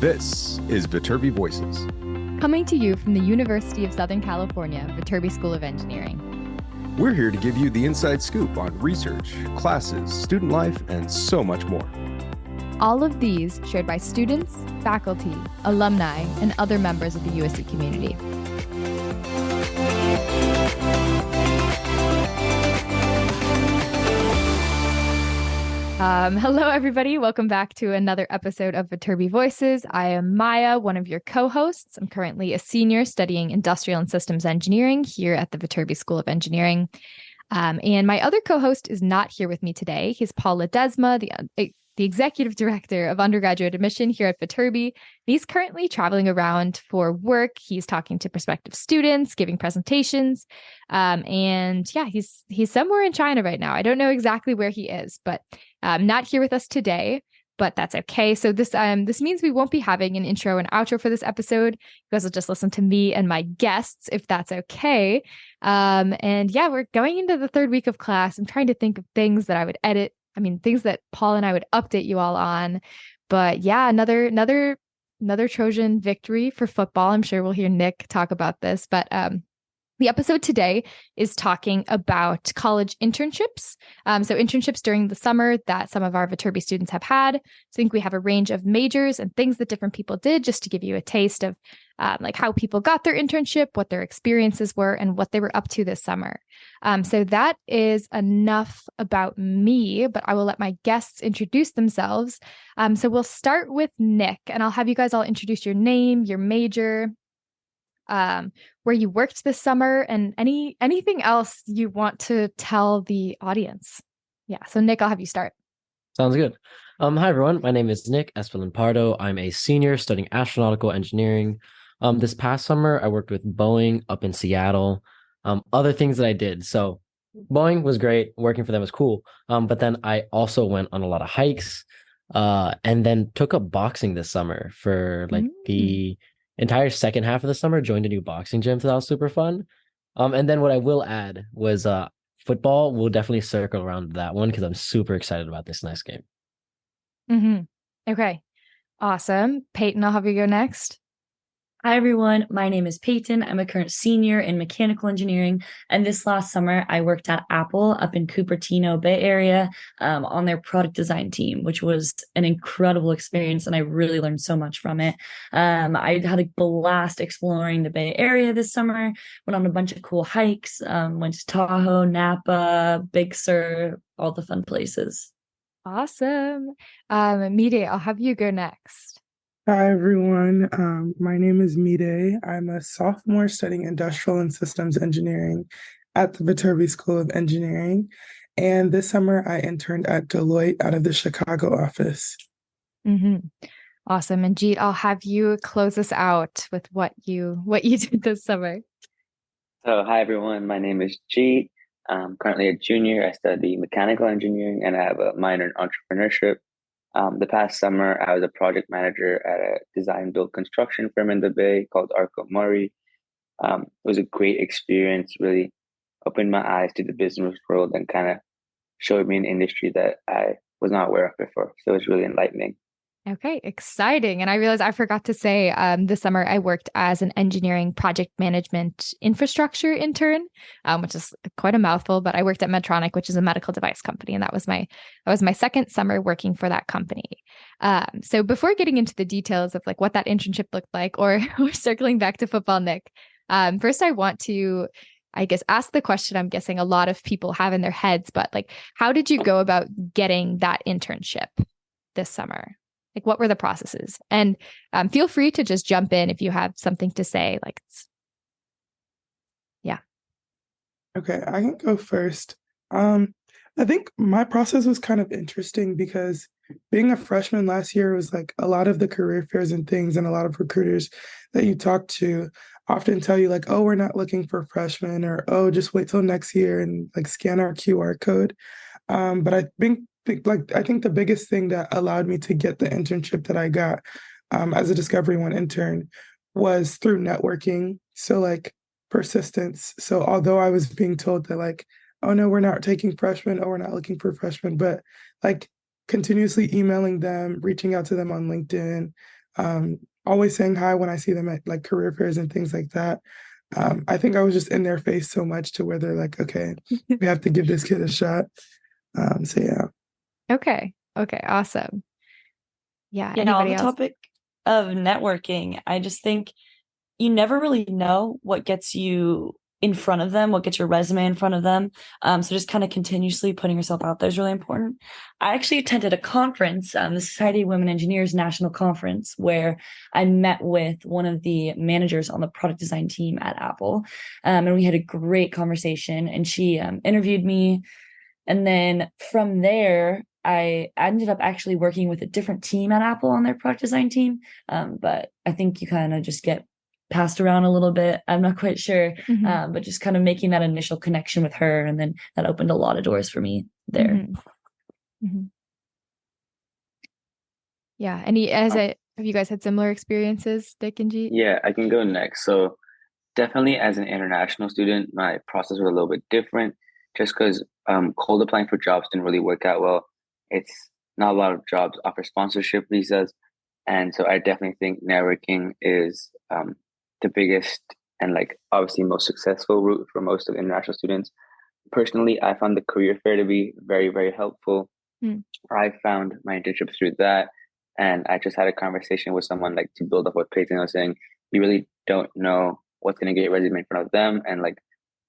This is Viterbi Voices. Coming to you from the University of Southern California, Viterbi School of Engineering. We're here to give you the inside scoop on research, classes, student life, and so much more. All of these shared by students, faculty, alumni, and other members of the USC community. Hello, everybody. Welcome back to another episode of Viterbi Voices. I am Maya, one of your co-hosts. I'm currently a senior studying industrial and systems engineering here at the Viterbi School of Engineering. And my other co-host is not here with me today. He's Paul Ledesma, the executive director of undergraduate admission here at Viterbi. He's currently traveling around for work. He's talking to prospective students, giving presentations. He's somewhere in China right now. I don't know exactly where he is, but not here with us today, but that's okay. So this means we won't be having an intro and outro for this episode. You guys will just listen to me and my guests, if that's okay. We're going into the third week of class. I'm trying to think of things that I would edit. Things that Paul and I would update you all on. But yeah, another Trojan victory for football. I'm sure we'll hear Nick talk about this. But the episode today is talking about college internships. So internships during the summer that some of our Viterbi students have had. So I think we have a range of majors and things that different people did, just to give you a taste of how people got their internship, what their experiences were, and what they were up to this summer. So that is enough about me, but I will let my guests introduce themselves. So we'll start with Nick, and I'll have you guys all introduce your name, your major, where you worked this summer, and anything else you want to tell the audience. Yeah. So Nick, I'll have you start. Sounds good. Hi everyone. My name is Nick Espelin Pardo. I'm a senior studying astronautical engineering. This past summer, I worked with Boeing up in Seattle. Other things that I did. So Boeing was great. Working for them was cool. But then I also went on a lot of hikes, and then took up boxing this summer for the entire second half of the summer. Joined a new boxing gym, so that was super fun. And then what I will add was football. We'll definitely circle around that one because I'm super excited about this next game. Mm-hmm. Okay, awesome. Peyton, I'll have you go next. Hi, everyone. My name is Peyton. I'm a current senior in mechanical engineering. And this last summer, I worked at Apple up in Cupertino, Bay Area, on their product design team, which was an incredible experience. And I really learned so much from it. I had a blast exploring the Bay Area this summer, went on a bunch of cool hikes, went to Tahoe, Napa, Big Sur, all the fun places. Awesome. Mide, I'll have you go next. Hi, everyone. My name is Mide. I'm a sophomore studying industrial and systems engineering at the Viterbi School of Engineering. And this summer, I interned at Deloitte out of the Chicago office. Mm-hmm. Awesome. And Jeet, I'll have you close us out with what you did this summer. So, hi, everyone. My name is Jeet. I'm currently a junior. I study mechanical engineering, and I have a minor in entrepreneurship. The past summer, I was a project manager at a design-build construction firm in the Bay called ARCO. It was a great experience, really opened my eyes to the business world and kind of showed me an industry that I was not aware of before. So it was really enlightening. Okay, exciting. And I realized I forgot to say this summer I worked as an engineering project management infrastructure intern, which is quite a mouthful, but I worked at Medtronic, which is a medical device company. And that was my second summer working for that company. So before getting into the details of what that internship looked like, or we're circling back to football, Nick, first I want to, ask the question I'm guessing a lot of people have in their heads, but how did you go about getting that internship this summer? What were the processes? And feel free to just jump in if you have something to say. Yeah. Okay, I can go first. I think my process was kind of interesting because being a freshman last year was a lot of the career fairs and things, and a lot of recruiters that you talk to often tell you oh, we're not looking for freshmen, or, oh, just wait till next year and scan our QR code. But I think the biggest thing that allowed me to get the internship that I got as a Discovery One intern was through networking. So persistence. So although I was being told that oh no, we're not taking freshmen, oh, we're not looking for freshmen, but continuously emailing them, reaching out to them on LinkedIn, always saying hi when I see them at like career fairs and things like that. I think I was just in their face so much to where they're like, okay, we have to give this kid a shot. So yeah. Okay. Awesome. Yeah. On Anybody the else? topic of networking, I just think you never really know what gets you in front of them, what gets your resume in front of them. So just kind of continuously putting yourself out there is really important. I actually attended a conference, the Society of Women Engineers National Conference, where I met with one of the managers on the product design team at Apple. And we had a great conversation, and she interviewed me. And then from there, I ended up actually working with a different team at Apple on their product design team. But I think you kind of just get passed around a little bit. I'm not quite sure, but just kind of making that initial connection with her. And then that opened a lot of doors for me there. Yeah. Have you guys had similar experiences, Dick and Jeet? Yeah, I can go next. So definitely as an international student, my process was a little bit different just because cold applying for jobs didn't really work out well. It's not a lot of jobs offer sponsorship visas. And so I definitely think networking is the biggest and like obviously most successful route for most of international students. Personally, I found the career fair to be very, very helpful. I found my internships through that. And I just had a conversation with someone like to build up what Peyton was saying. You really don't know what's going to get your resume in front of them. And like,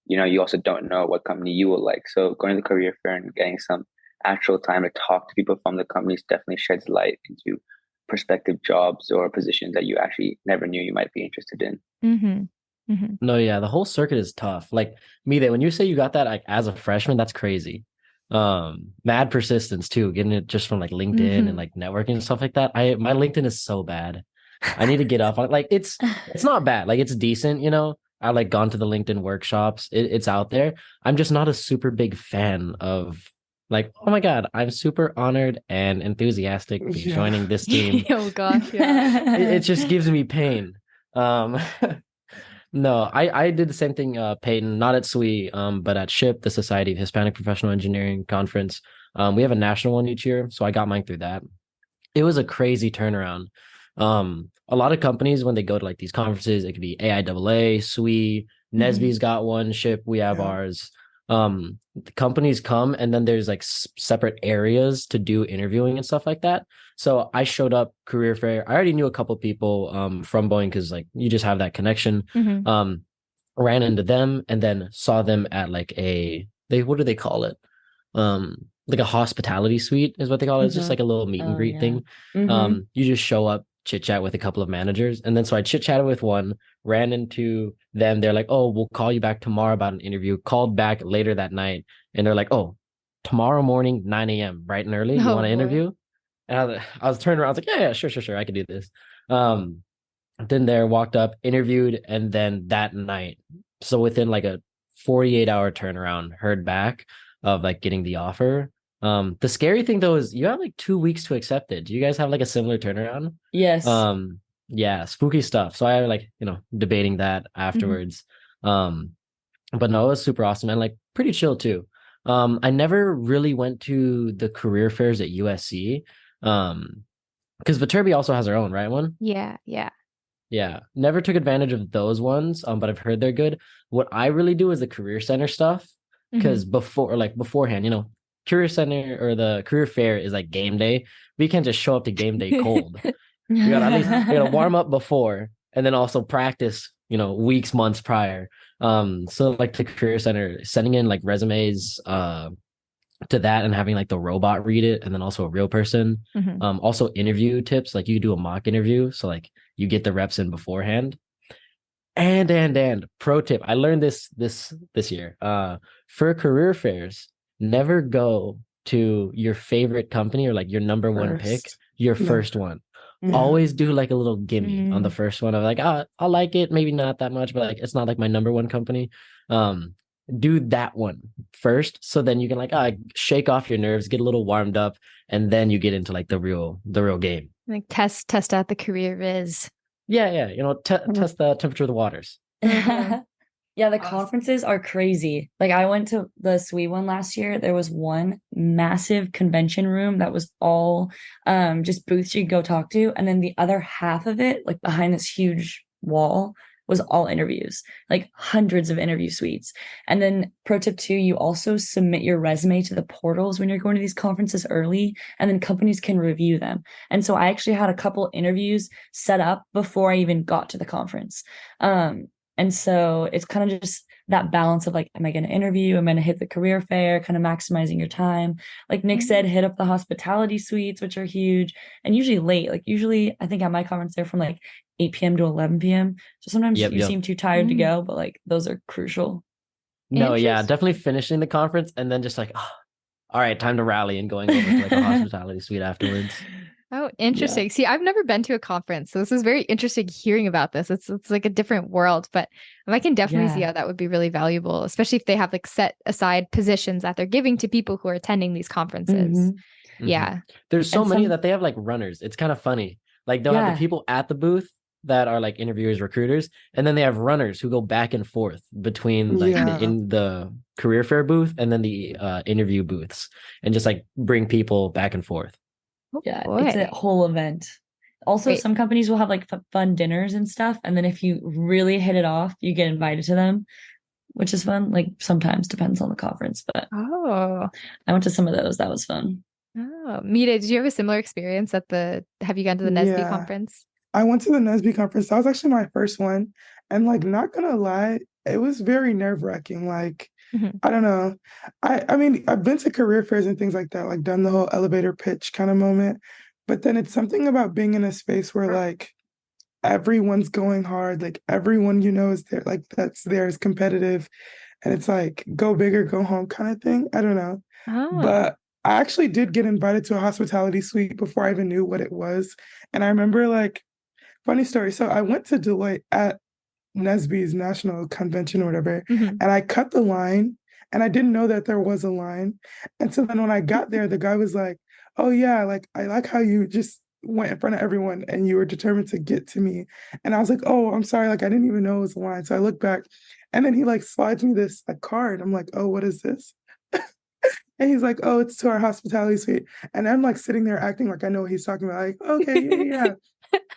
you also don't know what company you will like. So going to the career fair and getting some actual time to talk to people from the companies definitely sheds light into prospective jobs or positions that you actually never knew you might be interested in. No, yeah, the whole circuit is tough. Like when you say you got that like as a freshman, that's crazy. Mad persistence too, getting it just from like LinkedIn and like networking and stuff like that. My LinkedIn is so bad. I need to get up on it. Like it's not bad. Like it's decent, I like gone to the LinkedIn workshops. It's out there. I'm just not a super big fan of like, oh my God, I'm super honored and enthusiastic to be joining this team. Oh gosh, yeah. It just gives me pain. No, I did the same thing, Peyton, not at SWE, but at SHIP, the Society of Hispanic Professional Engineering Conference. We have a national one each year, so I got mine through that. It was a crazy turnaround. A lot of companies, when they go to like these conferences, it could be AIAA, SWE, NSBE's got one, SHIP, we have ours. The companies come and then there's like separate areas to do interviewing and stuff like that. So I showed up career fair. I already knew a couple people from Boeing because like you just have that connection. Ran into them and then saw them at like what do they call it? Like a hospitality suite is what they call it. It's just like a little meet and greet thing. You just show up, chit chat with a couple of managers. And then so I chit chatted with one, ran into them. They're like, oh, we'll call you back tomorrow about an interview. Called back later that night. And they're like, oh, tomorrow morning, 9 a.m., bright and early. You want to interview? And I was turning around. I was like, yeah, sure. I could do this. Then there, walked up, interviewed. And then that night, so within like a 48-hour turnaround, heard back of like getting the offer. The scary thing though is you have like 2 weeks to accept it. Do you guys have like a similar turnaround? Yes. Yeah, spooky stuff. So I like, debating that afterwards. But no, it was super awesome and like pretty chill too. I never really went to the career fairs at USC. Because Viterbi also has their own, right? One? Yeah. Yeah. Never took advantage of those ones. But I've heard they're good. What I really do is the career center stuff. Because beforehand, career center or the career fair is like game day. We can't just show up to game day cold. You gotta at least warm up before and then also practice, weeks, months prior. So like the career center, sending in like resumes to that and having like the robot read it and then also a real person. Also interview tips, like you do a mock interview. So like you get the reps in beforehand. And pro tip, I learned this year. For career fairs, never go to your favorite company or like your number one pick, your first one. Always do like a little gimme on the first one of like, I'll like it, maybe not that much, but like it's not like my number one company. Do that one first, so then you can like shake off your nerves, get a little warmed up, and then you get into like the real game. Like test out the career viz. Yeah. Test the temperature of the waters. Yeah, the conferences are crazy. Like I went to the SWE one last year. There was one massive convention room that was all just booths you could go talk to. And then the other half of it, like behind this huge wall, was all interviews, like hundreds of interview suites. And then pro tip two, you also submit your resume to the portals when you're going to these conferences early, and then companies can review them. And so I actually had a couple interviews set up before I even got to the conference. And so it's kind of just that balance of like, am I going to interview? Am I going to hit the career fair? Kind of maximizing your time. Like Nick said, hit up the hospitality suites, which are huge and usually late. Like usually I think at my conference, they're from like 8 p.m. to 11 p.m. So sometimes you seem too tired to go, but like those are crucial. No, yeah, definitely finishing the conference and then just like, oh, all right, time to rally and going over to like a hospitality suite afterwards. Oh, interesting. Yeah. See, I've never been to a conference, so this is very interesting hearing about this. It's like a different world, but I can definitely see how that would be really valuable, especially if they have like set aside positions that they're giving to people who are attending these conferences. Yeah. There's so many that they have like runners. It's kind of funny. Like they'll have the people at the booth that are like interviewers, recruiters, and then they have runners who go back and forth between like in the career fair booth and then the interview booths and just like bring people back and forth. Yeah, it's a whole event. Also, some companies will have like fun dinners and stuff. And then if you really hit it off, you get invited to them, which is fun. Like sometimes depends on the conference, but I went to some of those. That was fun. Oh, Mita, did you have a similar experience have you gone to the NSBE conference? I went to the NSBE conference. That was actually my first one. And like, not gonna lie, it was very nerve-wracking. Like, I don't know. I mean, I've been to career fairs and things like that, like done the whole elevator pitch kind of moment. But then it's something about being in a space where like everyone's going hard, like everyone is there, like that's there is competitive. And it's like go big or go home kind of thing. I don't know. But I actually did get invited to a hospitality suite before I even knew what it was. And I remember like, funny story. So I went to Deloitte at NSBE's national convention or whatever, and I cut the line and I didn't know that there was a line. And so then when I got there, the guy was like, oh yeah, like I like how you just went in front of everyone and you were determined to get to me. And I was like, oh, I'm sorry, like I didn't even know it was a line. So I look back and then he like slides me this like card. I'm like, oh, what is this? And he's like, oh, it's to our hospitality suite. And I'm like sitting there acting like I know what he's talking about. Like, okay, yeah.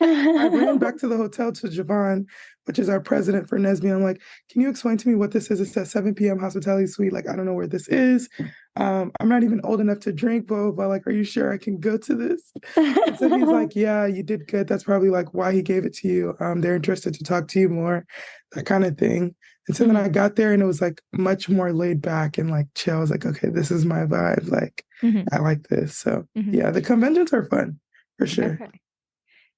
I ran back to the hotel to Javon, which is our president for NSBE. I'm like, can you explain to me what this is? It's at 7 p.m. hospitality suite. Like, I don't know where this is. I'm not even old enough to drink, blah, blah. Like, are you sure I can go to this? And so he's like, yeah, you did good. That's probably like why he gave it to you. They're interested to talk to you more, that kind of thing. And so then I got there and it was like much more laid back and like chill. I was like, okay, this is my vibe. Like, I like this. So yeah, the conventions are fun for sure.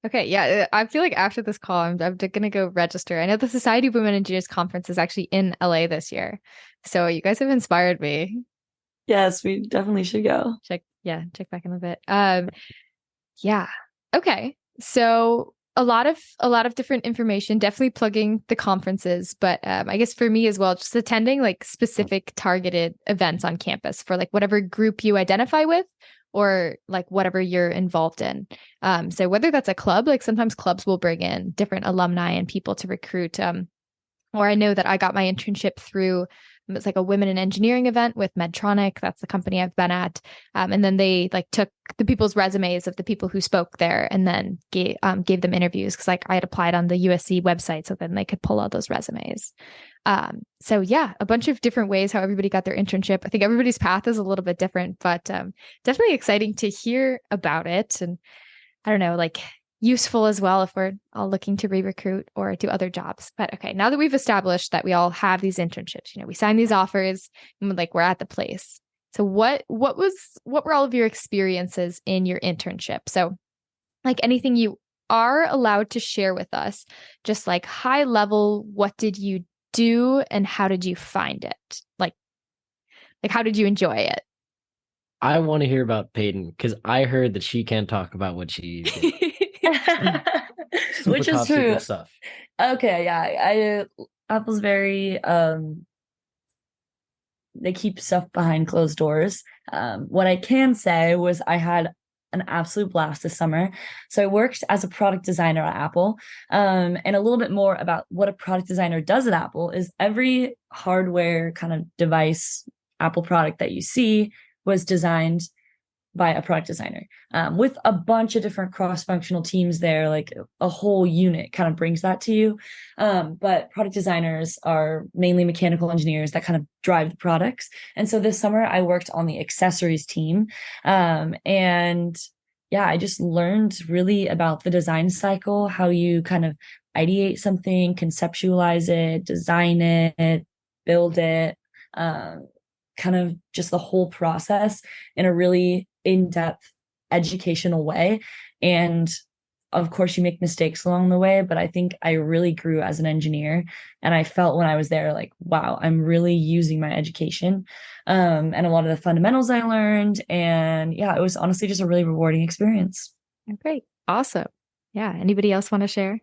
Okay, yeah, I feel like after this call, I'm going to go register. I know the Society of Women Engineers Conference is actually in LA this year. So you guys have inspired me. Yes, we definitely should go. Check back in a bit. Yeah. Okay. So a lot of different information, definitely plugging the conferences, but I guess for me as well, just attending like specific targeted events on campus for like whatever group you identify with or like whatever you're involved in. So whether that's a club, like sometimes clubs will bring in different alumni and people to recruit. Or I know that I got my internship through, it's like a women in engineering event with Medtronic. That's the company I've been at. And then they like took the people's resumes of the people who spoke there and then gave them interviews because like I had applied on the USC website, so then they could pull out those resumes. So yeah, a bunch of different ways how everybody got their internship. I think everybody's path is a little bit different, but definitely exciting to hear about it. And I don't know, like useful as well if we're all looking to re-recruit or do other jobs. But okay, now that we've established that we all have these internships, we sign these offers and like we're at the place. So what were all of your experiences in your internship? So like anything you are allowed to share with us, just like high level, what did you do and how did you find it? Like how did you enjoy it? I want to hear about Peyton because I heard that she can't talk about what she did. Which is true. Stuff. Okay, yeah. Apple's very they keep stuff behind closed doors. What I can say was I had an absolute blast this summer. So I worked as a product designer at Apple. And a little bit more about what a product designer does at Apple is every hardware kind of device, Apple product that you see was designed by a product designer, with a bunch of different cross-functional teams there, like a whole unit kind of brings that to you. But product designers are mainly mechanical engineers that kind of drive the products. And so this summer I worked on the accessories team. And yeah, I just learned really about the design cycle, how you kind of ideate something, conceptualize it, design it, build it, kind of just the whole process in a really in-depth educational way. And of course you make mistakes along the way, but I think I really grew as an engineer, and I felt when I was there like, wow, I'm really using my education, and a lot of the fundamentals I learned. And yeah, it was honestly just a really rewarding experience. Great. Awesome. Yeah. Anybody else want to share?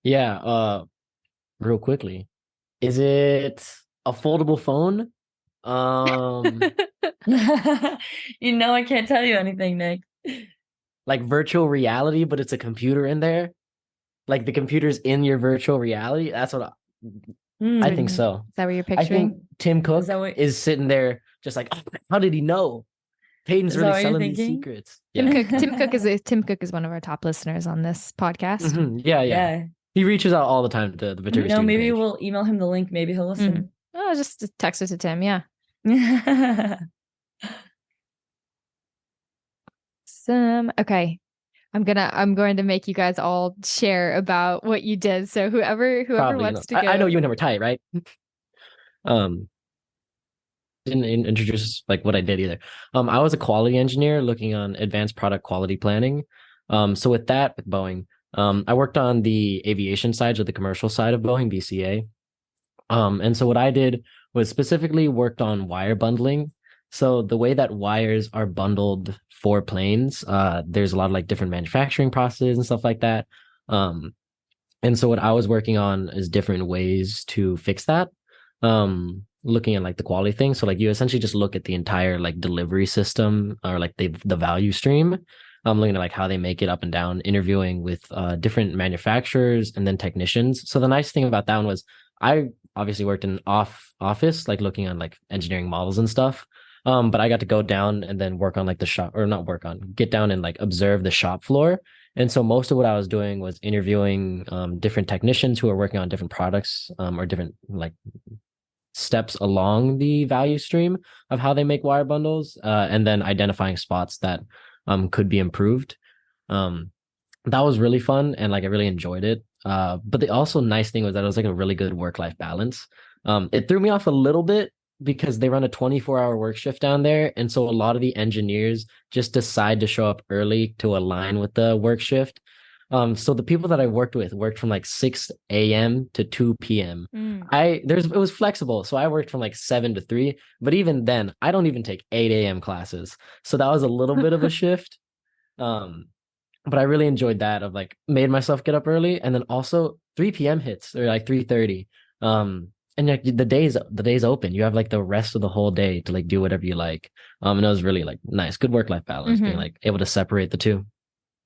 Yeah, real quickly. Is it a foldable phone? You know, I can't tell you anything, Nick. Like virtual reality, but it's a computer in there. Like the computer's in your virtual reality. That's what I think so. Is that what you're I picturing? think Tim Cook is sitting there just like, oh, how did he know? Peyton's really selling these secrets. Yeah. Tim Cook is one of our top listeners on this podcast. Mhm. Yeah. He reaches out all the time to the Viterbi. No, maybe we'll email him the link. Maybe he'll listen. Oh, just text it to Tim. Yeah. Okay. I'm going to make you guys all share about what you did. So whoever wants to go. I know you and him are tight, right? Didn't introduce like what I did either. I was a quality engineer looking on advanced product quality planning. So with Boeing, I worked on the aviation side, so the commercial side of Boeing, BCA. And so what I did was specifically worked on wire bundling. So the way that wires are bundled for planes, there's a lot of like different manufacturing processes and stuff like that. And so what I was working on is different ways to fix that. Looking at like the quality thing. So like you essentially just look at the entire like delivery system or like the value stream. Looking at like how they make it up and down, interviewing with different manufacturers and then technicians. So the nice thing about that one was I obviously worked in office, like looking on like engineering models and stuff. But I got to go down and then work on like the shop, or not work on, get down and like observe the shop floor. And so most of what I was doing was interviewing different technicians who are working on different products or different like steps along the value stream of how they make wire bundles, and then identifying spots that could be improved. That was really fun, and like I really enjoyed it. But the also nice thing was that it was like a really good work-life balance. It threw me off a little bit because they run a 24-hour work shift down there, and so a lot of the engineers just decide to show up early to align with the work shift. So the people that I worked with worked from like 6 a.m. to 2 p.m. It was flexible. So I worked from like 7 to 3, but even then I don't even take 8 a.m. classes. So that was a little bit of a shift. But I really enjoyed that of like made myself get up early, and then also 3 p.m. hits or like 3:30. And like the day's open. You have like the rest of the whole day to like do whatever you like. And it was really like nice, good work-life balance, being like able to separate the two.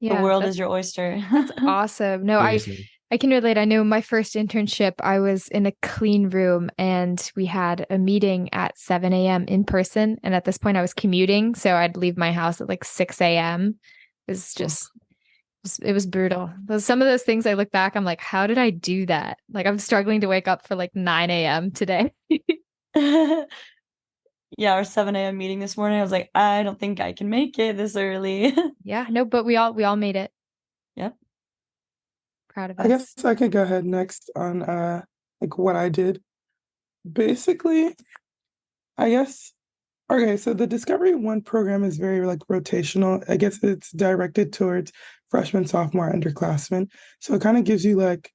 Yeah, the world is your oyster. That's awesome. No, I can relate. I know my first internship, I was in a clean room and we had a meeting at 7 a.m. in person. And at this point I was commuting. So I'd leave my house at like 6 a.m. It was brutal. Some of those things I look back, I'm like, how did I do that? Like I'm struggling to wake up for like 9 a.m. today. Yeah, our 7 a.m. meeting this morning, I was like, I don't think I can make it this early. Yeah, no, but we all made it. Yep. Proud of us. I guess I could go ahead next on like what I did. Basically, I guess, okay, so the Discovery One program is very like rotational. I guess it's directed towards freshmen, sophomore, underclassmen. So it kind of gives you like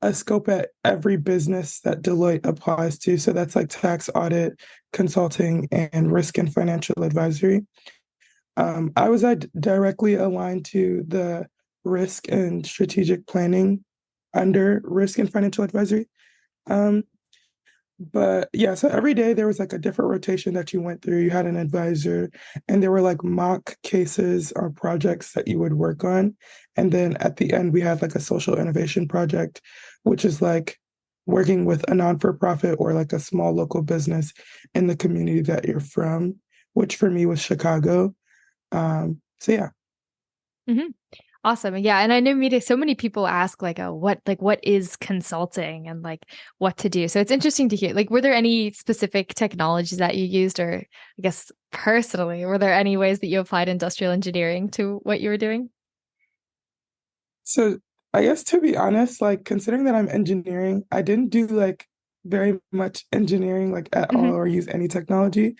a scope at every business that Deloitte applies to. So that's like tax, audit, consulting, and risk and financial advisory. I was directly aligned to the risk and strategic planning under risk and financial advisory. But yeah, so every day there was like a different rotation that you went through. You had an advisor, and there were like mock cases or projects that you would work on. And then at the end, we had like a social innovation project, which is like working with a non-for-profit or like a small local business in the community that you're from, which for me was Chicago. So yeah. Hmm. Awesome. Yeah. And I know media, so many people ask what is consulting and like what to do. So it's interesting to hear, like, were there any specific technologies that you used, or I guess personally, were there any ways that you applied industrial engineering to what you were doing? So I guess to be honest, like considering that I'm engineering, I didn't do like very much engineering like at all Hmm. or use any technology.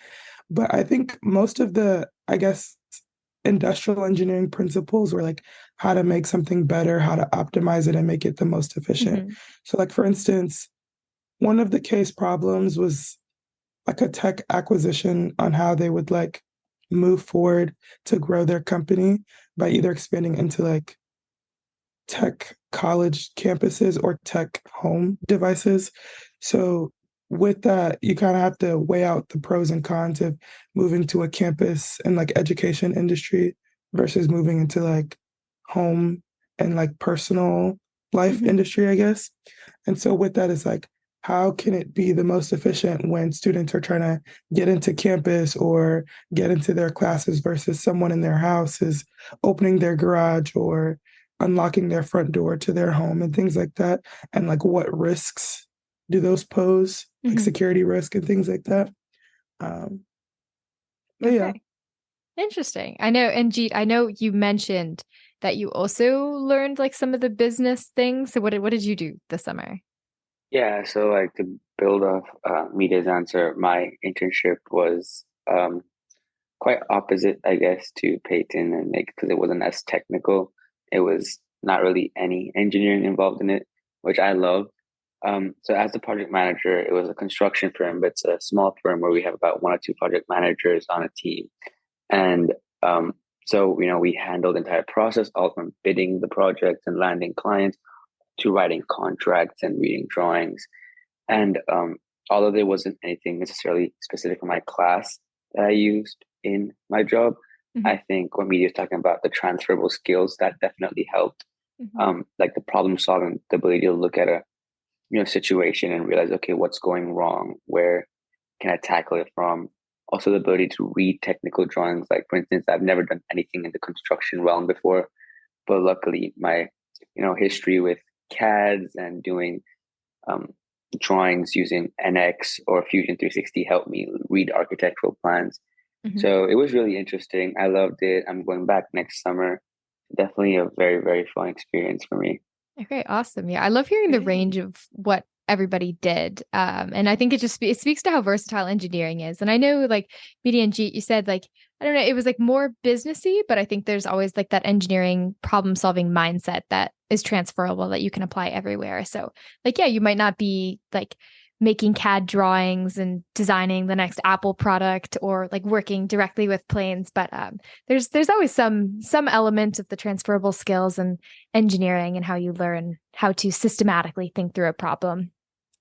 But I think most of the, I guess, industrial engineering principles were like how to make something better, how to optimize it and make it the most efficient. Hmm. So like for instance, one of the case problems was like a tech acquisition on how they would like move forward to grow their company by either expanding into like tech college campuses or tech home devices. So with that, you kind of have to weigh out the pros and cons of moving to a campus and like education industry versus moving into like home and like personal life Hmm. industry, I guess. And so with that, it's like, how can it be the most efficient when students are trying to get into campus or get into their classes versus someone in their house is opening their garage or unlocking their front door to their home and things like that, and like what risks do those pose, like Hmm. security risk and things like that. um but yeah. Okay. Interesting. I know, and Jeet, I know you mentioned that you also learned like some of the business things. So what did you do this summer? Yeah, so like to build off Mita's answer, my internship was quite opposite, I guess, to Peyton and Nick because it wasn't as technical. It was not really any engineering involved in it, which I love. So as the project manager, it was a construction firm, but it's a small firm where we have about one or two project managers on a team. And so, we handled the entire process, all from bidding the project and landing clients to writing contracts and reading drawings. And although there wasn't anything necessarily specific for my class that I used in my job, Hmm. I think when media is talking about the transferable skills, that definitely helped. Hmm. Like the problem solving, the ability to look at a situation and realize, okay, what's going wrong? Where can I tackle it from? Also, the ability to read technical drawings. Like, for instance, I've never done anything in the construction realm before, but luckily, my history with CADs and doing um, drawings using NX or Fusion 360 helped me read architectural plans. Hmm. So it was really interesting. I loved it. I'm going back next summer. Definitely a very, very fun experience for me. Okay, awesome. Yeah, I love hearing the range of what everybody did. And I think it speaks to how versatile engineering is. And I know like Media and Jeet, you said like, I don't know, it was like more businessy, but I think there's always like that engineering problem solving mindset that is transferable that you can apply everywhere. So like, yeah, you might not be like making CAD drawings and designing the next Apple product or like working directly with planes, but there's always some element of the transferable skills and engineering and how you learn how to systematically think through a problem.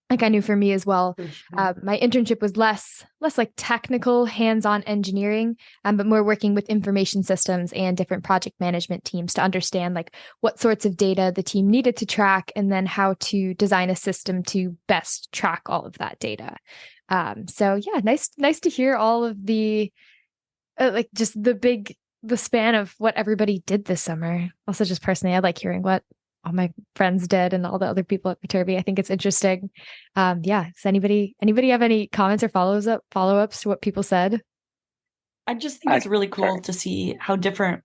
Like I knew for me as well, For sure. my internship was less like technical hands-on engineering, but more working with information systems and different project management teams to understand like what sorts of data the team needed to track and then how to design a system to best track all of that data. So yeah, nice to hear all of the like just the span of what everybody did this summer. Also, just personally, I like hearing what all my friends did and all the other people at Viterbi. I think it's interesting. Yeah. Does anybody have any comments or follow ups to what people said? I just think I it's really cool sorry. to see how different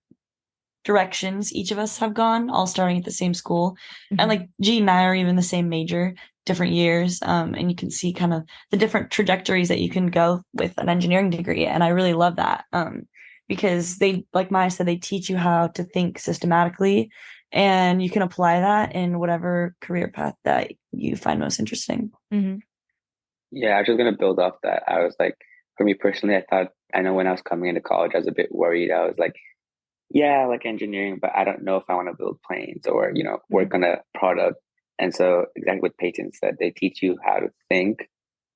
directions each of us have gone, all starting at the same school. And Mhm. like G and I are even the same major, different years. And you can see kind of the different trajectories that you can go with an engineering degree. And I really love that. Because they, like Maya said, they teach you how to think systematically and you can apply that in whatever career path that you find most interesting. Mhm. Yeah, I was just gonna build off that. I was like, for me personally, I know when I was coming into college, I was a bit worried. I was like, yeah, I like engineering, but I don't know if I want to build planes or, Mhm. work on a product. And so exactly what Peyton said, they teach you how to think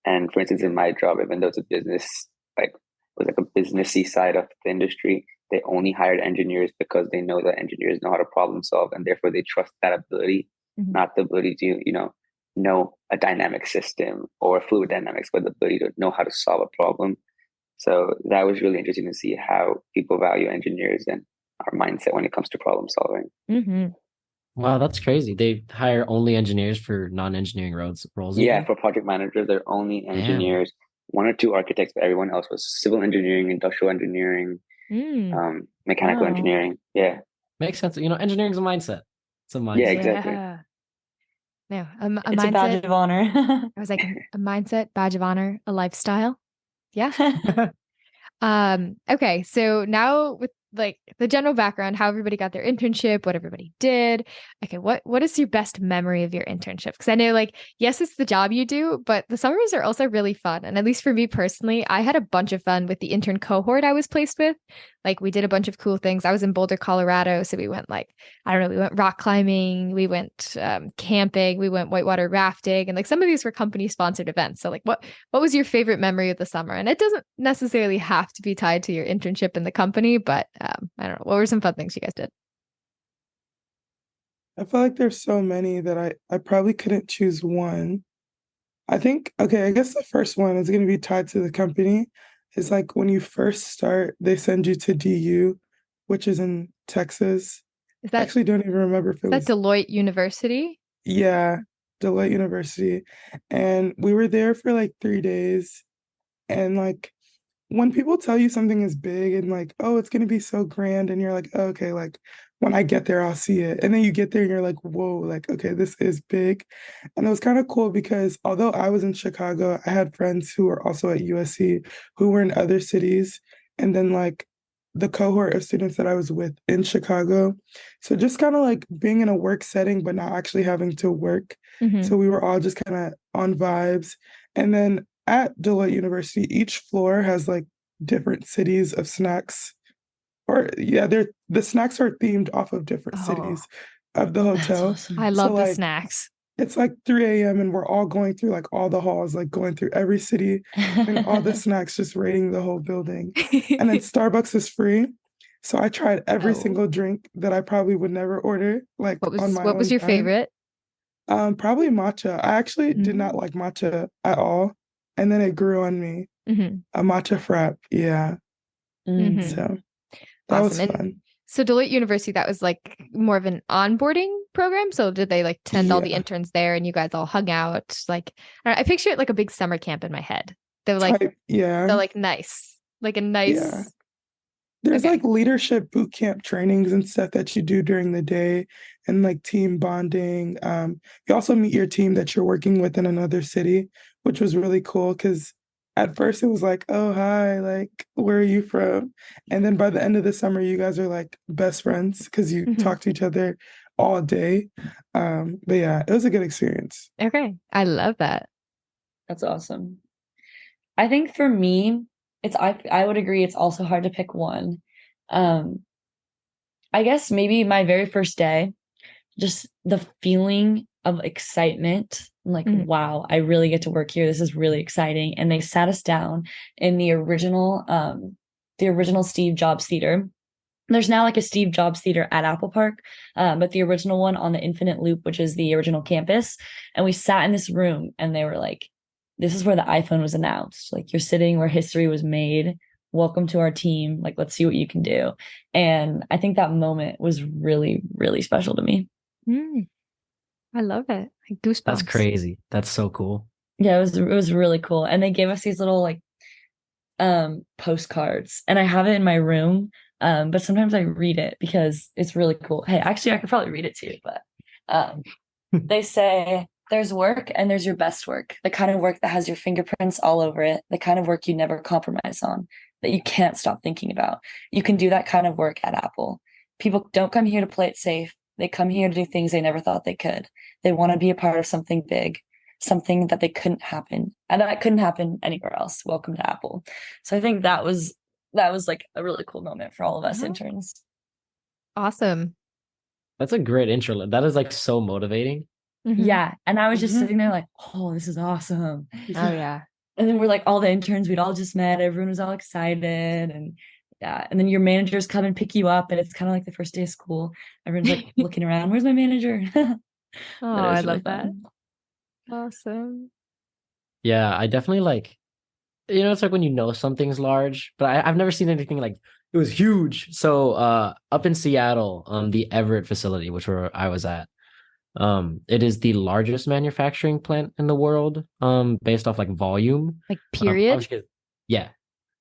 And for instance, in my job, even though it's a business, like was like a businessy side of the industry, they only hired engineers because they know that engineers know how to problem solve, and therefore they trust that ability, not the ability to, know a dynamic system or fluid dynamics, but the ability to know how to solve a problem. So that was really interesting to see how people value engineers and our mindset when it comes to problem solving. Mm-hmm. Wow, that's crazy. They hire only engineers for non-engineering roles. Yeah, Even? for project managers, they're only Damn. engineers, one or two architects, but everyone else was civil engineering, industrial engineering, mechanical Wow. engineering. Yeah. Makes sense. Engineering is a mindset. It's a mindset. Yeah, exactly. Yeah. No, a It's a badge mindset. of honor. I was like a mindset, badge of honor, a lifestyle. Yeah. Okay, so now with like the general background, how everybody got their internship, what everybody did. Okay, what is your best memory of your internship? Because I know, like, yes, it's the job you do, but the summers are also really fun. And at least for me personally, I had a bunch of fun with the intern cohort I was placed with. Like, we did a bunch of cool things. I was in Boulder, Colorado, so we went we went rock climbing, we went camping, we went whitewater rafting, and like some of these were company sponsored events. So like, what was your favorite memory of the summer? And it doesn't necessarily have to be tied to your internship in the company, but I don't know. What were some fun things you guys did? I feel like there's so many that I probably couldn't choose one. I think, okay, I guess the first one is going to be tied to the company. Is like when you first start, they send you to DU, which is in Texas. Is I that actually don't even remember if it was. Deloitte University? Yeah, Deloitte University. And we were there for like 3 days. And like when people tell you something is big and like, oh, it's gonna be so grand, and you're like, oh, okay, like when I get there, I'll see it. And then you get there and you're like, whoa, like, okay, this is big. And it was kind of cool because although I was in Chicago, I had friends who were also at USC who were in other cities. And then like the cohort of students that I was with in Chicago. So just kind of like being in a work setting, but not actually having to work. Mm-hmm. So we were all just kind of on vibes. And then at Deloitte University, each floor has like different cities of snacks. Or yeah, the snacks are themed off of different cities of the That's hotel. awesome. I love So, the like, snacks. It's like 3 a.m. and we're all going through like all the halls, like going through every city and all the snacks, just rating the whole building. And then Starbucks is free. So I tried every single drink that I probably would never order, like on my what was own your time. favorite? Probably matcha. I actually did not like matcha at all. And then it grew on me. Mm-hmm. A matcha frap. Yeah. Mm-hmm. So that was Awesome. fun. So Deloitte University, that was like more of an onboarding program. So did they like tend all the Yeah. interns there and you guys all hung out? Like, I picture it like a big summer camp in my head. They're like, Yeah. they're like nice, like a nice. Yeah. There's Okay. like leadership boot camp trainings and stuff that you do during the day and like team bonding. You also meet your team that you're working with in another city, which was really cool because at first it was like, oh, hi, like, where are you from? And then by the end of the summer, you guys are like best friends because you Mhm. talk to each other all day. But yeah, it was a good experience. Okay. I love that. That's awesome. I think for me, I would agree it's also hard to pick one. I guess maybe my very first day, just the feeling of excitement, like, wow, I really get to work here. This is really exciting. And they sat us down in the original Steve Jobs Theater. There's now like a Steve Jobs Theater at Apple Park, but the original one on the Infinite Loop, which is the original campus. And we sat in this room and they were like, this is where the iPhone was announced. Like, you're sitting where history was made. Welcome to our team. Like, let's see what you can do. And I think that moment was really, really special to me. I love it. Like goosebumps. That's crazy. That's so cool. Yeah, it was really cool. And they gave us these little like postcards, and I have it in my room. But sometimes I read it because it's really cool. Hey, actually, I could probably read it to you, but they say there's work and there's your best work, the kind of work that has your fingerprints all over it, the kind of work you never compromise on, that you can't stop thinking about. You can do that kind of work at Apple. People don't come here to play it safe. They come here to do things they never thought they could. They want to be a part of something big, something that they couldn't happen, and that couldn't happen anywhere else. Welcome to Apple. So I think that was like a really cool moment for all of us interns. Awesome. That's a great intro. That is like so motivating. Yeah. And I was just sitting there like, oh, this is awesome. Oh yeah. And then we're like all the interns, we'd all just met, everyone was all excited, and yeah. And then your managers come and pick you up, and it's kind of like the first day of school. Everyone's like looking around, where's my manager? Oh, But it I was really love that. fun. Awesome. Yeah, I definitely like, it's like when you know something's large, but I've never seen anything like it was huge. So up in Seattle, the Everett facility, which where I was at, it is the largest manufacturing plant in the world, based off like volume. Like period. Obviously, yeah.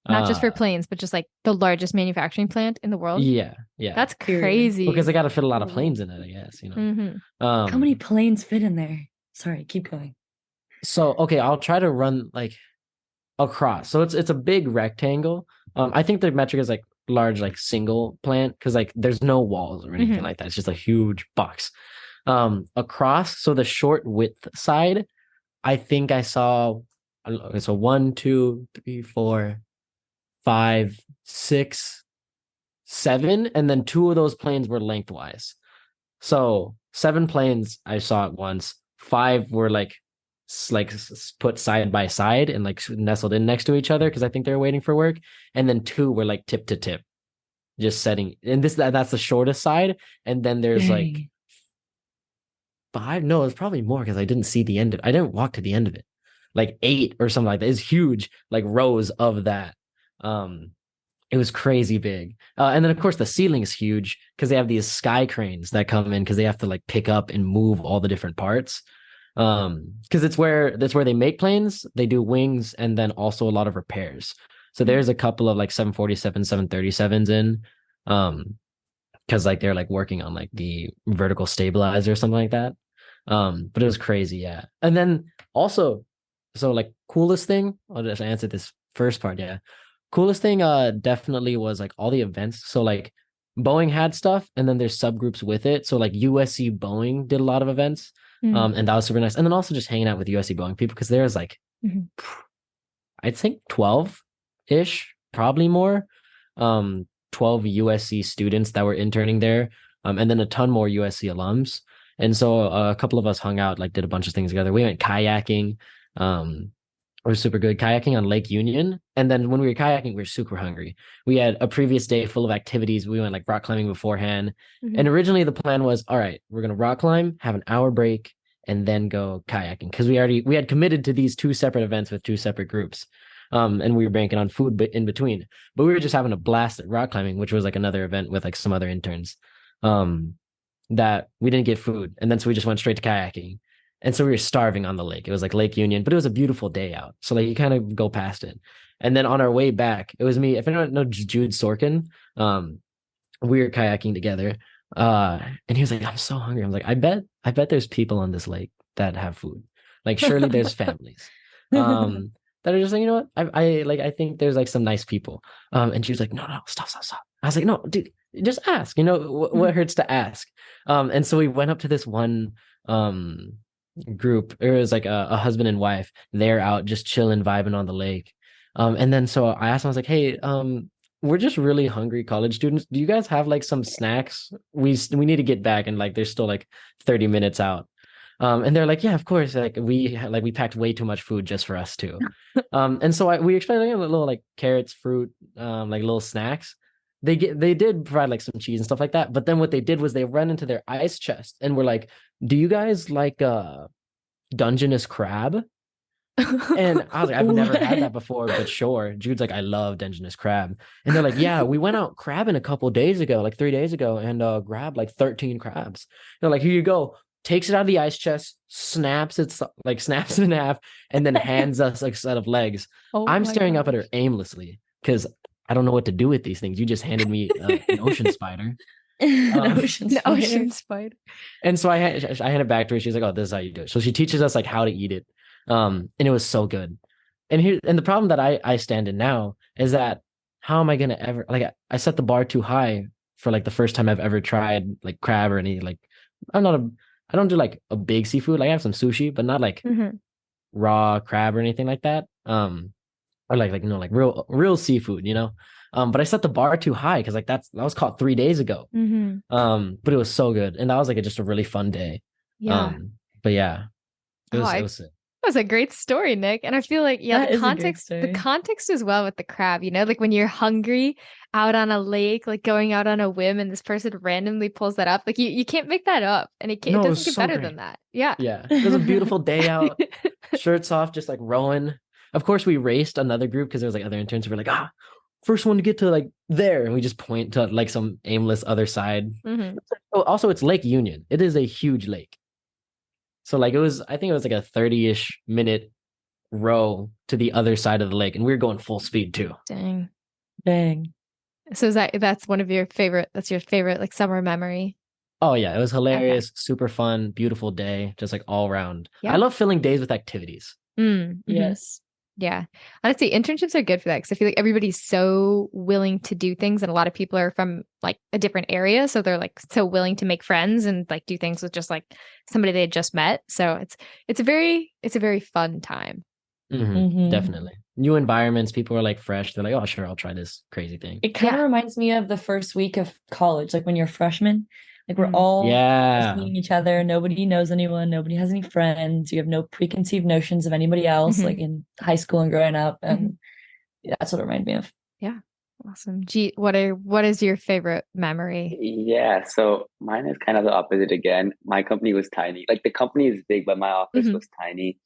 Not just for Uh, planes, but just like the largest manufacturing plant in the world. yeah, yeah. That's Period. crazy. Because they got to fit a lot of planes in it, I guess, Mhm. How many planes fit in there? Sorry, keep going. So okay, I'll try to run like across. So it's a big rectangle. I think the metric is like large, like single plant, because like there's no walls or anything Mhm. like that. It's just a huge box. Across, so the short width side, I think I saw, okay, so 1, 2, 3, 4, 5, 6, 7, and then 2 of those planes were lengthwise. So 7 planes I saw at once. 5 were like put side by side and like nestled in next to each other because I think they were waiting for work. And then 2 were like tip to tip, just setting. And that's the shortest side. And then there's like Dang. 5. No, it's probably more because I didn't see the end of it. I didn't walk to the end of it. Like 8 or something like that. It's huge, like rows of that. It was crazy big. And then of course the ceiling is huge because they have these sky cranes that come in because they have to like pick up and move all the different parts. Because that's where they make planes, they do wings, and then also a lot of repairs. So there's a couple of like 747, 737s in. Because like they're like working on like the vertical stabilizer or something like that. But it was crazy, yeah. And then also, so like coolest thing, I'll just answer this first part, yeah. Coolest thing definitely was like all the events. So like Boeing had stuff and then there's subgroups with it. So like USC Boeing did a lot of events. Mhm. And that was super nice. And then also just hanging out with USC Boeing people because there's like Mhm. I'd think 12-ish, probably more. 12 USC students that were interning there. And then a ton more USC alums. And so a couple of us hung out, like did a bunch of things together. We went kayaking. It was super good kayaking on Lake Union. And then when we were kayaking, we were super hungry. We had a previous day full of activities. We went like rock climbing beforehand. Mhm. And originally the plan was, all right, we're going to rock climb, have an hour break, and then go kayaking. Because we had committed to these 2 separate events with 2 separate groups. And we were banking on food in between. But we were just having a blast at rock climbing, which was like another event with like some other interns. That we didn't get food. And then so we just went straight to kayaking. And so we were starving on the lake. It was like Lake Union, but it was a beautiful day out. So like you kind of go past it. And then on our way back, it was me. If anyone knows Jude Sorkin, we were kayaking together. And he was like, I'm so hungry. I was like, I bet there's people on this lake that have food. Like surely there's families. That are just like, you know what? I think there's like some nice people. And she was like, no, stop. I was like, no, dude, just ask. What hurts to ask? And so we went up to this one group. It was like a husband and wife. They're out just chilling, vibing on the lake. And then so I asked them, I was like, hey, we're just really hungry college students. Do you guys have like some snacks? We need to get back, and like there's still like 30 minutes out. And they're like, yeah, of course. Like we packed way too much food just for us too. And so we expected like, a little like carrots, fruit, like little snacks. They did provide like some cheese and stuff like that. But then what they did was they run into their ice chest and were like, do you guys like Dungeness crab? And I was like, I've never had that before, but sure. Jude's like, I love Dungeness crab. And they're like, yeah, we went out crabbing a couple days ago, like 3 days ago, and grabbed like 13 crabs. They're like, here you go. Takes it out of the ice chest, snaps it in half, and then hands us like a set of legs. Oh I'm my staring up at gosh. her aimlessly because I don't know what to do with these things. You just handed me an ocean spider. An ocean The spider. ocean spider. And so I handed it back to her. She's like, oh, this is how you do it. So she teaches us like how to eat it. And it was so good. And the problem that I stand in now is that how am I gonna ever, like, I set the bar too high for like the first time I've ever tried like crab or any, like, I don't do like a big seafood. Like I have some sushi, but not like Mhm. raw crab or anything like that. Or like like real seafood, But I set the bar too high because like that was caught 3 days ago. Mhm. But it was so good, and that was like just a really fun day. Yeah. But yeah, it Oh, was I it was was a great story, Nick. And I feel like, yeah, That the is a great context, the story. context as well with the crab, like when you're hungry out on a lake, like going out on a whim and this person randomly pulls that up. Like you can't make that up. And it No, it doesn't was get so better great. than that. Yeah. Yeah. It was a beautiful day out, shirts off, just like rowing. Of course, we raced another group because there was like other interns who were like, first one to get to like there. And we just point to like some aimless other side. Mhm. Oh, also, it's Lake Union. It is a huge lake. So like I think it was like a 30-ish minute row to the other side of the lake. And we were going full speed too. Dang. Dang. So that's one of your favorite, that's your favorite like summer memory? Oh yeah, it was hilarious, super fun, beautiful day, just like all around. Yeah. I love filling days with activities. Mhm. Yes. Yeah. Honestly, internships are good for that because I feel like everybody's so willing to do things and a lot of people are from like a different area. So they're like so willing to make friends and like do things with just like somebody they had just met. So it's a very fun time. Definitely. New environments, people are like fresh. They're like, oh, sure, I'll try this crazy thing. It kind of Yeah. reminds me of the first week of college, like when you're a freshman. Like we're all Yeah. seeing each other. Nobody knows anyone. Nobody has any friends. You have no preconceived notions of anybody else, like in high school and growing up. And that's what it reminded me of. Yeah. Awesome. Jeet, what is your favorite memory? Yeah, so mine is kind of the opposite again. My company was tiny. Like the company is big, but my office was tiny.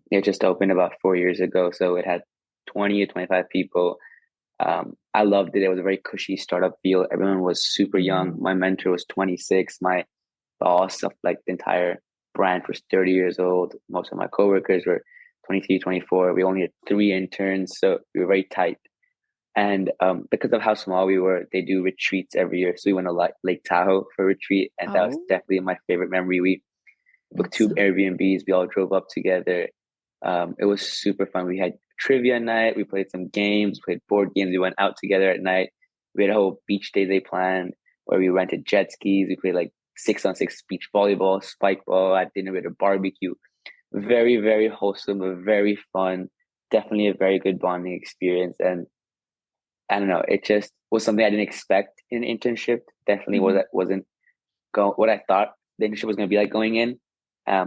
It just opened about 4 years ago, so it had 20 or 25 people. I loved it. It was a very cushy startup feel. Everyone was super young. My mentor was 26. My boss of like the entire branch was 30 years old. Most of my coworkers were 23, 24. We only had 3 interns, so we were very tight. And because of how small we were, they do retreats every year. So we went to Lake Tahoe for a retreat, and that was definitely my favorite memory. We booked 2 Airbnbs. We all drove up together. It was super fun. We had trivia night. We played some games, played board games. We went out together at night. We had a whole beach day they planned where we rented jet skis. We played like 6-on-6 beach volleyball, spike ball. At dinner, we had a barbecue. Very, very wholesome, very fun. Definitely a very good bonding experience. And I don't know, it just was something I didn't expect in an internship. Definitely wasn't what I thought the internship was going to be like going in.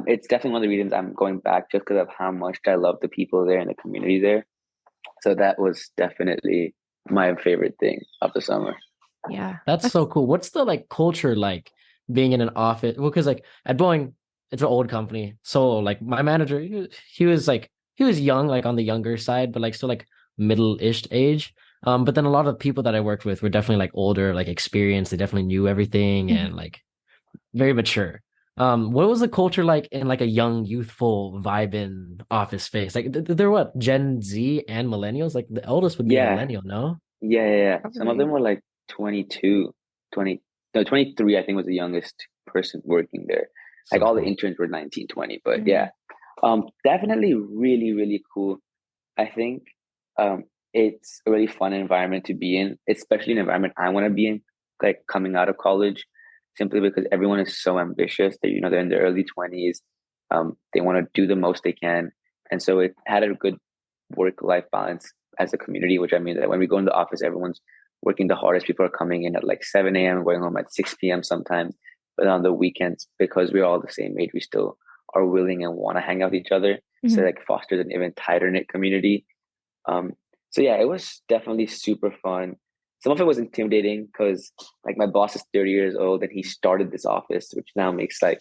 It's definitely one of the reasons I'm going back, just because of how much I love the people there and the community there. So that was definitely my favorite thing of the summer. Yeah. That's so cool. What's the like culture like being in an office? Well, because like at Boeing, it's an old company. So like my manager, he was young, like on the younger side, but like still like middle-ish age. But then a lot of people that I worked with were definitely like older, like experienced. They definitely knew everything and like very mature. What was the culture like in like a young, youthful, vibing office space? Like they're what, Gen Z and millennials? Like the eldest would be a millennial, no? Yeah. Some of them were like 22, 23, I think was the youngest person working there. So like all the cool. interns were 19, 20, but definitely really, really cool. I think it's a really fun environment to be in, especially an environment I want to be in, like coming out of college, simply because everyone is so ambitious that, they're in their early 20s. They want to do the most they can. And so it had a good work-life balance as a community, which I mean that when we go in the office, everyone's working the hardest. People are coming in at like 7 a.m., going home at 6 p.m. sometimes. But on the weekends, because we're all the same age, we still are willing and want to hang out with each other. So like fosters an even tighter knit community. So yeah, it was definitely super fun. Some of it was intimidating because like my boss is 30 years old and he started this office, which now makes like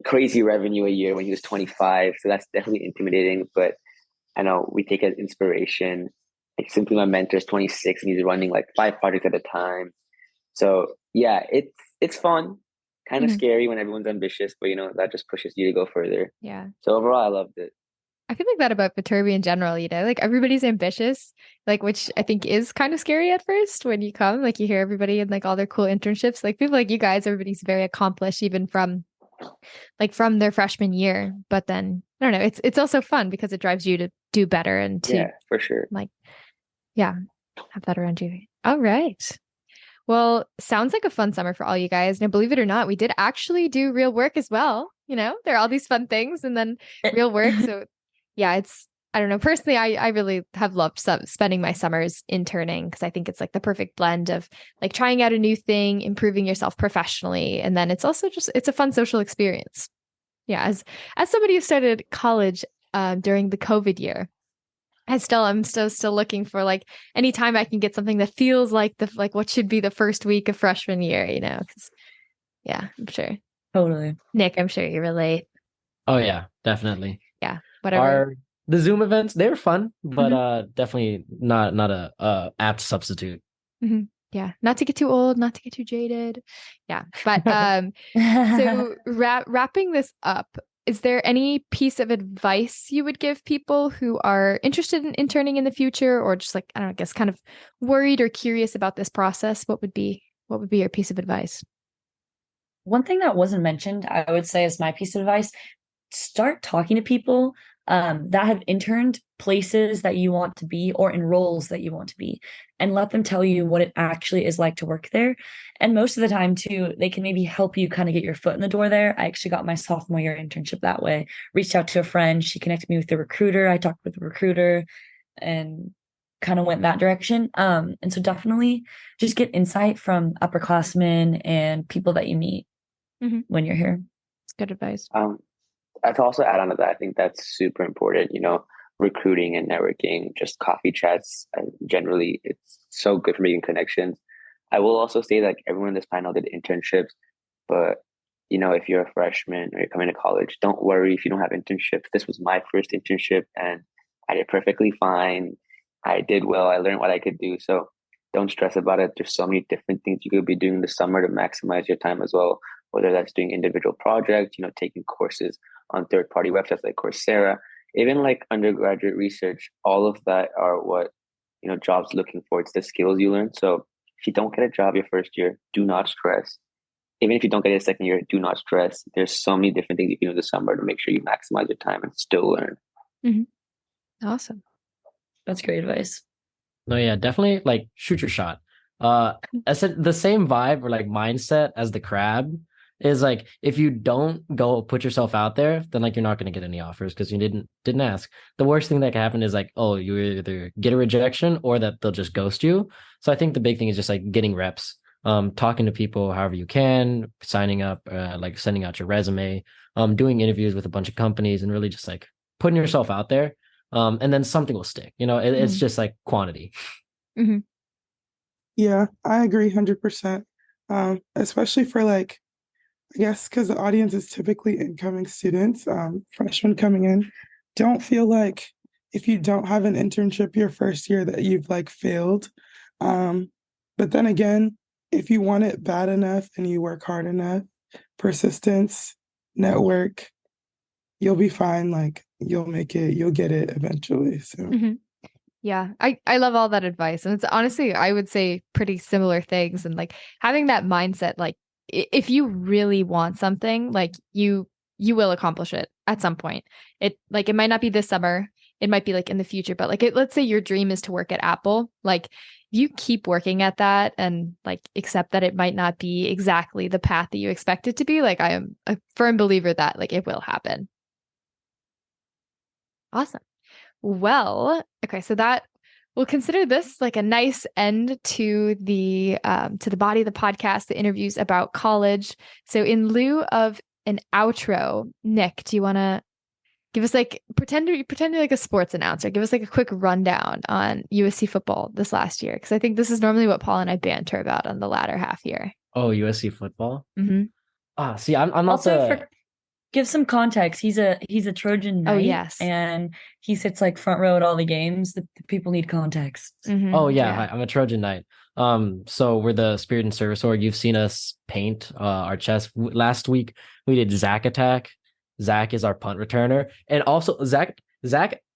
crazy revenue a year when he was 25. So that's definitely intimidating, but I know we take it as inspiration. Like simply my mentor is 26 and he's running like 5 projects at a time. So yeah, it's fun, kind of scary when everyone's ambitious, but that just pushes you to go further. Yeah. So overall, I loved it. I feel like that about Viterbi in general, like everybody's ambitious, like, which I think is kind of scary at first when you come, like you hear everybody and like all their cool internships, like people like you guys, everybody's very accomplished, even from their freshman year. But then I don't know, it's also fun because it drives you to do better and to for sure. Have that around you. All right. Well, sounds like a fun summer for all you guys. Now, believe it or not, we did actually do real work as well. There are all these fun things and then real work. So yeah, I don't know. Personally, I really have loved spending my summers interning because I think it's like the perfect blend of like trying out a new thing, improving yourself professionally. And then it's also it's a fun social experience. Yeah, as somebody who started college during the COVID year, I'm still looking for like any time I can get something that feels like what should be the first week of freshman year, 'cause yeah, I'm sure. Totally. Nick, I'm sure you relate. Oh yeah, definitely. Yeah, whatever. The Zoom events, they were fun, but definitely not a apt substitute. Yeah, not to get too old, not to get too jaded. Yeah, but so wrapping this up, is there any piece of advice you would give people who are interested in interning in the future, or just like, I don't know, I guess kind of worried or curious about this process? What would be your piece of advice? One thing that wasn't mentioned, I would say, is my piece of advice: start talking to people that have interned places that you want to be or in roles that you want to be, and let them tell you what it actually is like to work there. And most of the time too, they can maybe help you kind of get your foot in the door there. I actually got my sophomore year internship that way. Reached out to a friend, she connected me with the recruiter, I talked with the recruiter and kind of went that direction. And so definitely just get insight from upperclassmen and people that you meet when you're here. It's good advice. I'd also add on to that, I think that's super important, recruiting and networking, just coffee chats. Generally, it's so good for making connections. I will also say, like, everyone in this panel did internships, but, if you're a freshman or you're coming to college, don't worry if you don't have internships. This was my first internship and I did perfectly fine. I did well. I learned what I could do. So don't stress about it. There's so many different things you could be doing this summer to maximize your time as well, whether that's doing individual projects, taking courses on third-party websites like Coursera, even like undergraduate research. All of that are what jobs looking for. It's the skills you learn. So if you don't get a job your first year, do not stress. Even if you don't get it a second year, do not stress. There's so many different things you can do this summer to make sure you maximize your time and still learn. Awesome. That's great advice. No, yeah, definitely like shoot your shot. I said the same vibe or like mindset as the crab is like, if you don't go put yourself out there, then like you're not going to get any offers because you didn't ask. The worst thing that can happen is like, oh, you either get a rejection or that they'll just ghost you. So I think the big thing is just like getting reps, talking to people however you can, signing up, like sending out your resume, doing interviews with a bunch of companies, and really just like putting yourself out there. And then something will stick. It's just like quantity. Yeah, I agree 100%. Especially for like, I guess because the audience is typically incoming students, freshmen coming in. Don't feel like if you don't have an internship your first year that you've like failed. But then again, if you want it bad enough and you work hard enough, persistence, network, you'll be fine. Like you'll make it, you'll get it eventually. So yeah, I love all that advice. And it's honestly, I would say pretty similar things. And like having that mindset, like if you really want something, like you will accomplish it at some point. It might not be this summer, it might be like in the future, but like let's say your dream is to work at Apple. Like you keep working at that and like accept that it might not be exactly the path that you expect it to be. Like I am a firm believer that like it will happen. Awesome. Well, okay, so that we'll consider this like a nice end to the body of the podcast, the interviews about college. So in lieu of an outro, Nick, do you want to give us like pretend you're like a sports announcer? Give us like a quick rundown on USC football this last year, because I think this is normally what Paul and I banter about on the latter half here. Oh, USC football. See, I'm not also give some context. He's a Trojan Knight. Oh yes, and he sits like front row at all the games. The people need context. Oh yeah, hi, I'm a Trojan Knight. So we're the Spirit and Service Org. You've seen us paint our chest. Last week we did Zach attack. Zach is our punt returner, and also Zach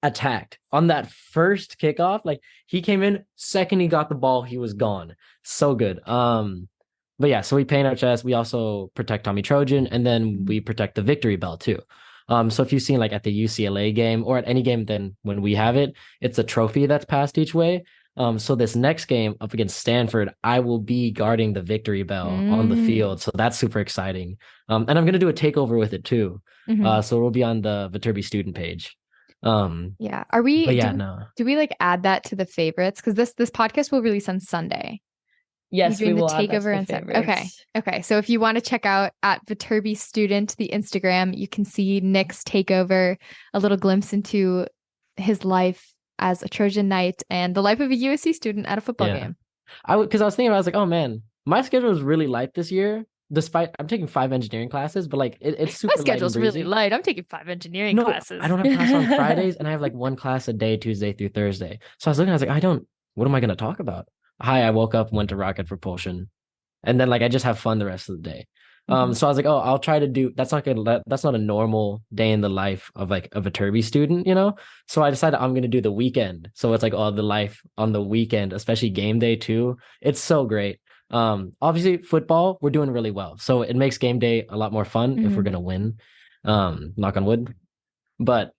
attacked on that first kickoff. Like he came in second, he got the ball, he was gone. So good. But yeah, so we paint our chest. We also protect Tommy Trojan, and then we protect the victory bell too. So if you've seen like at the UCLA game or at any game, then when we have it, it's a trophy that's passed each way. So this next game up against Stanford, I will be guarding the victory bell on the field. So that's super exciting. And I'm going to do a takeover with it too. So it'll be on the Viterbi student page. Yeah. Are we, but yeah, do we like add that to the favorites? Because this podcast will release on Sunday. Yes, You're we doing will the add that to takeover the and stuff. favorites. Okay. So if you want to check out at Viterbi student, the Instagram, you can see Nick's takeover, a little glimpse into his life as a Trojan Knight and the life of a USC student at a football Yeah. game. Because I was thinking, I was like, oh man, my schedule is really light this year. Despite I'm taking 5 engineering classes, but like it's My super light and schedule's really breezy. light. I'm taking 5 engineering No, classes. I don't have class on Fridays, and I have like one class a day, Tuesday through Thursday. So I was looking, I was like, what am I going to talk about? Hi, I woke up, went to rocket propulsion, and then like I just have fun the rest of the day. So I was like, oh, I'll try to do. That's not a normal day in the life of like of a Viterbi student, you know. So I decided I'm gonna do the weekend. So it's like all the life on the weekend, especially game day too. It's so great. Obviously football, we're doing really well, so it makes game day a lot more fun if we're gonna win. Knock on wood. But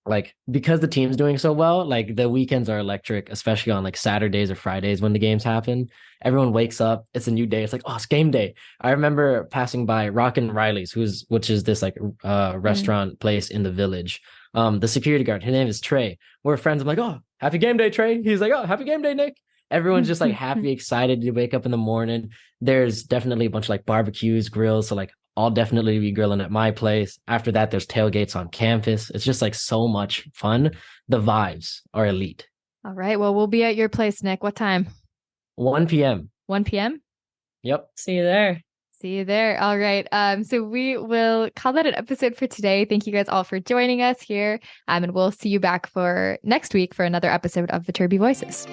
like because the team's doing so well, like the weekends are electric, especially on like Saturdays or Fridays when the games happen. Everyone wakes up, it's a new day. It's like, oh, it's game day. I remember passing by Rockin' Riley's, which is this like restaurant place in the village. The security guard, his name is Trey. We're friends. I'm like, oh, happy game day, Trey. He's like, oh, happy game day, Nick. Everyone's just like happy, excited to wake up in the morning. There's definitely a bunch of like barbecues, grills. So like I'll definitely be grilling at my place. After that, there's tailgates on campus. It's just like so much fun. The vibes are elite. All right. Well, we'll be at your place, Nick. What time? 1 p.m. 1 p.m. Yep. See you there. See you there. All right. So we will call that an episode for today. Thank you guys all for joining us here. And we'll see you back for next week for another episode of Viterbi Voices.